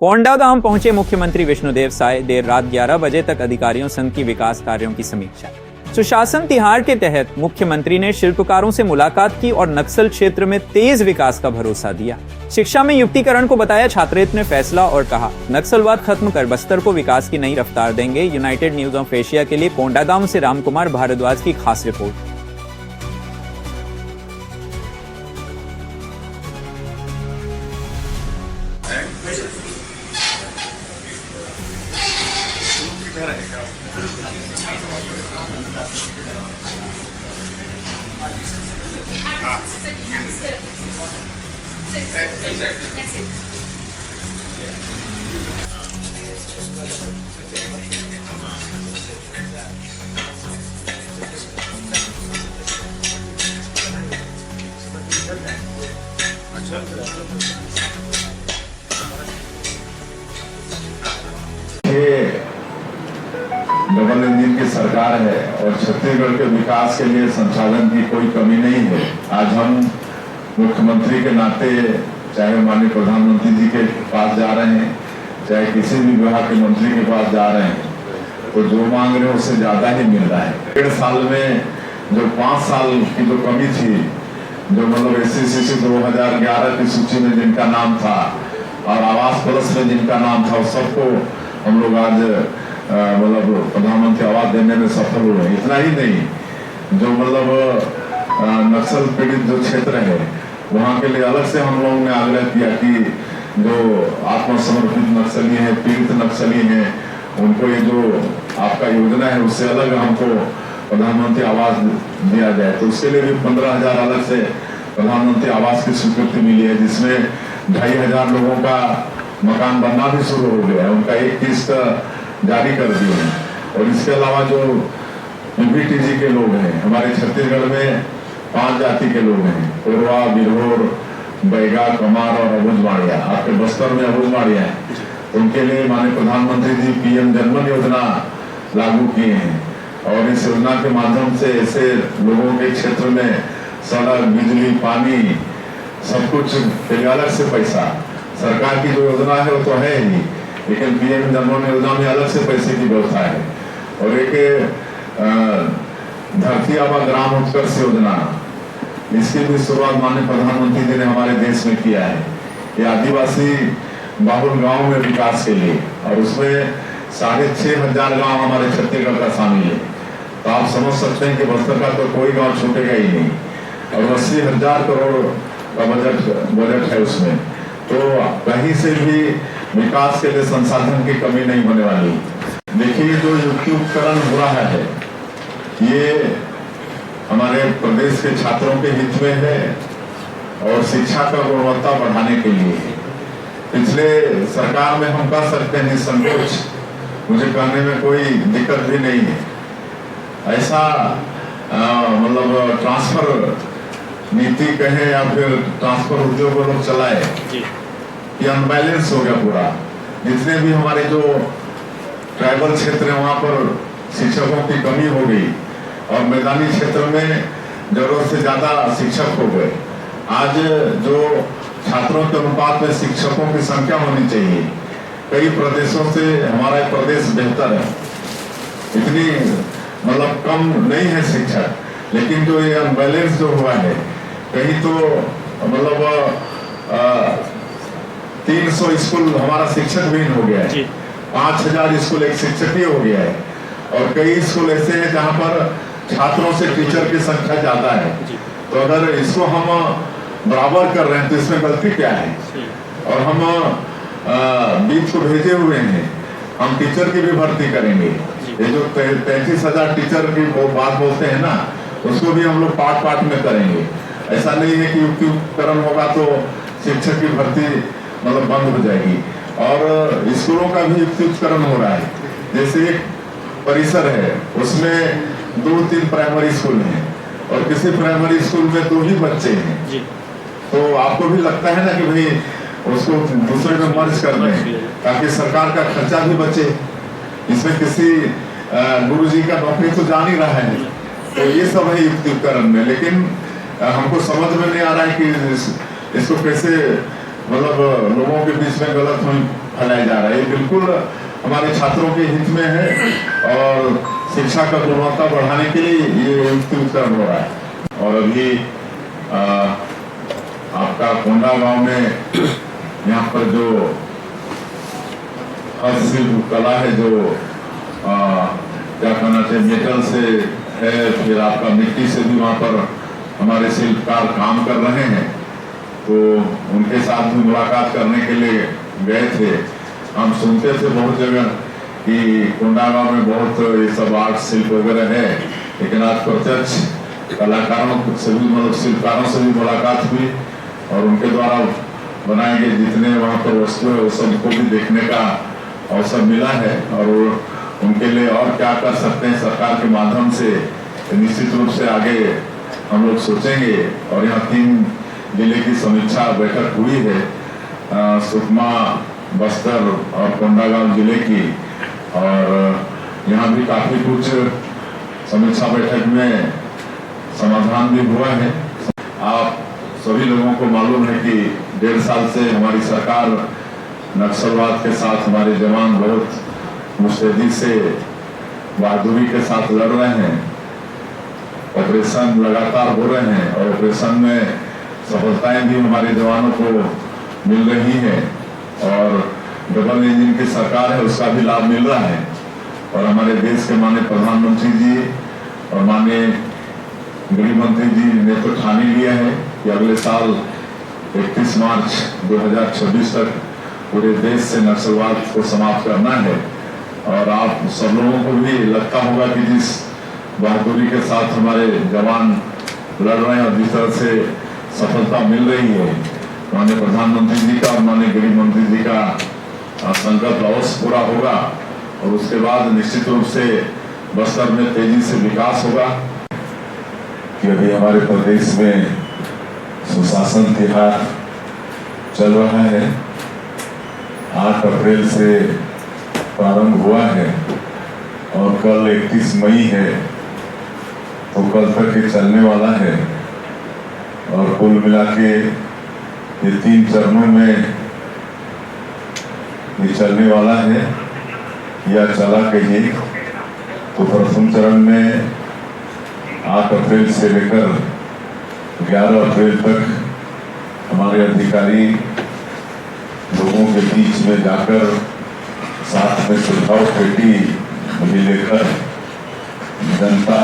कोंडागांव पहुंचे मुख्यमंत्री विष्णुदेव साय। देर रात 11 बजे तक अधिकारियों संघ की विकास कार्यों की समीक्षा। सुशासन तिहार के तहत मुख्यमंत्री ने शिल्पकारों से मुलाकात की और नक्सल क्षेत्र में तेज विकास का भरोसा दिया। शिक्षा में युक्तिकरण को बताया छात्रहित में फैसला और कहा, नक्सलवाद खत्म कर बस्तर को विकास की नई रफ्तार देंगे। यूनाइटेड न्यूज ऑफ एशिया के लिए कोंडागांव से रामकुमार भारद्वाज की खास रिपोर्ट। डबल इंजन की सरकार है और छत्तीसगढ़ के विकास के लिए संसाधन की कोई कमी नहीं है। आज हम मुख्यमंत्री के नाते चाहे माननीय प्रधानमंत्री जी के पास जा रहे हैं, चाहे किसी भी विभाग के मंत्री के पास जा रहे हैं, तो जो मांग रहे हैं उससे ज्यादा ही मिल रहा है। 1.5 साल में जो 5 साल की जो कमी थी, जो मतलब SCCC 2011 की सूची में जिनका नाम था और आवास प्लस में जिनका नाम था, उस सबको हम लोग आज मतलब प्रधानमंत्री आवास देने में सफल हुए। इतना ही नहीं, जो मतलब नक्सल पीड़ित जो क्षेत्र है वहाँ के लिए अलग से हम लोगों ने आग्रह किया कि जो आत्मसमर्पित नक्सली है, पीड़ित नक्सली हैं, उनको ये जो आपका योजना है उससे अलग हमको प्रधानमंत्री आवास दिया जाए। तो उसके लिए भी 15,000 अलग से प्रधानमंत्री आवास की स्वीकृति मिली है, जिसमें 2,500 लोगों का मकान बनना भी शुरू हो गया है। उनका एक किस्त जारी कर दिए हैं। और इसके अलावा जो PBTG के लोग हैं, हमारे छत्तीसगढ़ में 5 जाति के लोग हैं, कोरवा, बिरहोर, बैगा, कमार और अबुझमाड़िया। आपके बस्तर में अबुझमाड़िया है, उनके लिए माननीय प्रधानमंत्री जी PM जनमन योजना लागू किए हैं। और इस योजना के माध्यम से ऐसे लोगों के क्षेत्र में सड़क, बिजली, पानी सब कुछ के लिए अलग से पैसा, सरकार की जो योजना है वो तो है ही, लेकिन PM जनमन योजना में अलग से पैसे की व्यवस्था है। और एक धरती आबा ग्राम उत्कर्ष योजना, इसकी भी शुरुआत माननीय प्रधानमंत्री जी ने हमारे देश में किया है। ये आदिवासी बाहुल गांव में विकास के लिए, और उसमें 6,500 गांव हमारे छत्तीसगढ़ का शामिल है। तो आप समझ सकते हैं कि बस्तर का तो कोई गांव छूटेगा ही नहीं। और 80,000 करोड़ का बजट है उसमें, तो कहीं से भी विकास के लिए संसाधन की कमी नहीं होने वाली। देखिए, जो युक्तिकरण हो रहा है ये हमारे प्रदेश के छात्रों के हित में है और शिक्षा का गुणवत्ता बढ़ाने के लिए है। पिछले सरकार में हम कह सकते हैं संकोच, मुझे कहने में कोई दिक्कत भी नहीं है। ऐसा मतलब ट्रांसफर नीति कहे या फिर ट्रांसफर उद्योग लोग चलाए कि अनबैलेंस हो गया पूरा। जितने भी हमारे जो ट्राइबल क्षेत्र है वहाँ पर शिक्षकों की कमी हो गई और मैदानी क्षेत्र में जरूरत से ज्यादा शिक्षक हो गए। आज जो छात्रों के अनुपात में शिक्षकों की संख्या होनी चाहिए, कई प्रदेशों से हमारा प्रदेश बेहतर है। इतनी मतलब कम नहीं है शिक्षक, लेकिन जो ये अनबैलेंस जो हुआ है, कहीं तो मतलब 300 स्कूल हमारा शिक्षक विहीन हो गया है, 5,000 स्कूल एक शिक्षक ही हो गया है। और कई स्कूल ऐसे हैं जहाँ पर छात्रों से टीचर की संख्या ज्यादा है। तो अगर इसको हम बराबर कर रहे हैं तो इसमें गलती क्या है? और हम बीच को भेजे हुए हैं, हम टीचर की भी भर्ती करेंगे। ये जो 33,000 टीचर की बात बोलते हैं ना, उसको भी हम लोग पार्ट में करेंगे। ऐसा नहीं है कि युक्तिकरण होगा तो शिक्षक की भर्ती मतलब बंद हो जाएगी। और स्कूलों का भी युक्तिकरण हो रहा है। जैसे एक परिसर है, उसमें 2-3 प्राइमरी स्कूल हैं और किसी प्राइमरी स्कूल में 2 ही बच्चे हैं, तो आपको भी लगता है ना कि भाई उसको दूसरे में मर्ज कर दें ताकि सरकार का खर्चा भी बचे। इसमें किसी गुरुजी का नौकरी तो जान ही रहा है। तो ये सब है युक्तिकरण में, लेकिन हमको समझ में नहीं आ रहा है कि इसको कैसे मतलब लोगों के बीच में गलत फैलाया जा रहा है। ये बिल्कुल हमारे छात्रों के हित में है और शिक्षा का गुणवत्ता बढ़ाने के लिए ये युक्तिकरण हो रहा है। और अभी आपका कोंडा गांव में यहाँ पर जो हस्तशिल्प कला है, जो क्या कहना चाहिए, मेटल से है, फिर आपका मिट्टी से भी वहाँ पर हमारे शिल्पकार काम कर रहे हैं, तो उनके साथ भी मुलाकात करने के लिए गए थे। हम सुनते थे बहुत जगह कि कोंडा गांव में बहुत ये सब आर्ट शिल्प वगैरह है, लेकिन आज प्रत्यक्ष कलाकारों से भी, मतलब शिल्पकारों से भी मुलाकात हुई और उनके द्वारा बनाए गए जितने वहाँ पर वस्तु है उस सबको भी देखने का अवसर मिला है। और उनके लिए और क्या कर सकते हैं सरकार के माध्यम से, निश्चित रूप से आगे हम लोग सोचेंगे। और यहाँ 3 जिले की समीक्षा बैठक हुई है, सुकमा, बस्तर और कोंडागांव जिले की, और यहाँ भी काफी कुछ समीक्षा बैठक में समाधान भी हुआ है। आप सभी लोगों को मालूम है कि 1.5 साल से हमारी सरकार नक्सलवाद के साथ हमारे जवान बहुत मुस्तैदी से बहादुरी के साथ लड़ रहे हैं। ऑपरेशन लगातार हो रहे हैं और ऑपरेशन में सफलताएं भी हमारे जवानों को मिल रही हैं और डबल इंजन की सरकार है उसका भी लाभ मिल रहा है। और हमारे देश के माननीय प्रधानमंत्री जी और माननीय गृह मंत्री जी ने तो ठान लिया है कि अगले साल 31 मार्च 2026 तक पूरे देश से नक्सलवाद को समाप्त करना है। और आप सब लोगों को भी लगता होगा कि जिस बहादुरी के साथ हमारे जवान लड़ रहे हैं और जिस तरह से सफलता मिल रही है, माननीय प्रधानमंत्री जी का और माननीय गृह मंत्री जी का संकल्प अवश्य पूरा होगा और उसके बाद निश्चित रूप से बस्तर में तेजी से विकास होगा। कि अभी हमारे प्रदेश में सुशासन तिहार चल रहा है, 8 अप्रैल से प्रारंभ हुआ है और कल 31 मई है, तो कल तक ये चलने वाला है। और कुल मिला के ये 3 चरणों में ये चलने वाला है या चला कहिए। तो प्रथम चरण में 8 अप्रैल से लेकर 11 अप्रैल तक हमारे अधिकारी लोगों के बीच में जाकर साथ में सुझाव पेटी भी लेकर जनता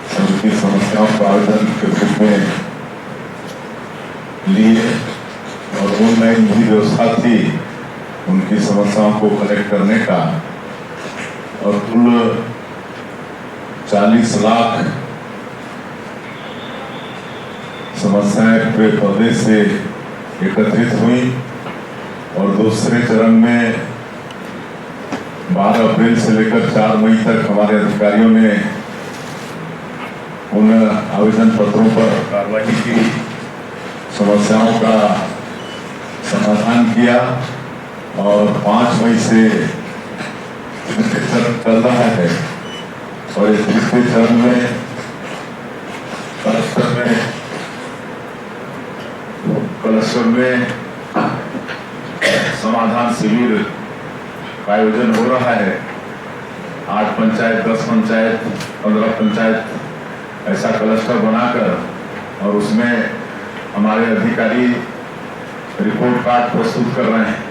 सबकी समस्याओं का आवेदन के रूप में लिए और ऑनलाइन भी व्यवस्था थी उनकी समस्याओं को कलेक्ट करने का। और कुल 40 लाख समस्याएं पूरे प्रदेश से एकत्रित हुई और दूसरे चरण में 12 अप्रैल से लेकर 4 मई तक हमारे अधिकारियों ने उन आवेदन पत्रों पर कार्रवाई की, समस्याओं का समाधान किया और 5 मई से चरण चल रहा है। और इस तीसरे चरण में कलस्टर में समाधान शिविर का आयोजन हो रहा है। 8 पंचायत, 10 पंचायत, 15 पंचायत ऐसा क्लस्टर बनाकर और उसमें हमारे अधिकारी रिपोर्ट कार्ड प्रस्तुत कर रहे हैं।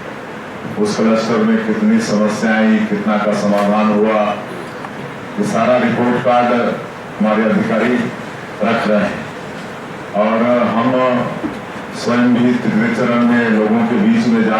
उस क्लस्टर में कितनी समस्याएं आई, कितना का समाधान हुआ, ये सारा रिपोर्ट कार्ड हमारे अधिकारी रख रहे हैं। और हम स्वयं भी तीसरे चरण में लोगों के बीच में जा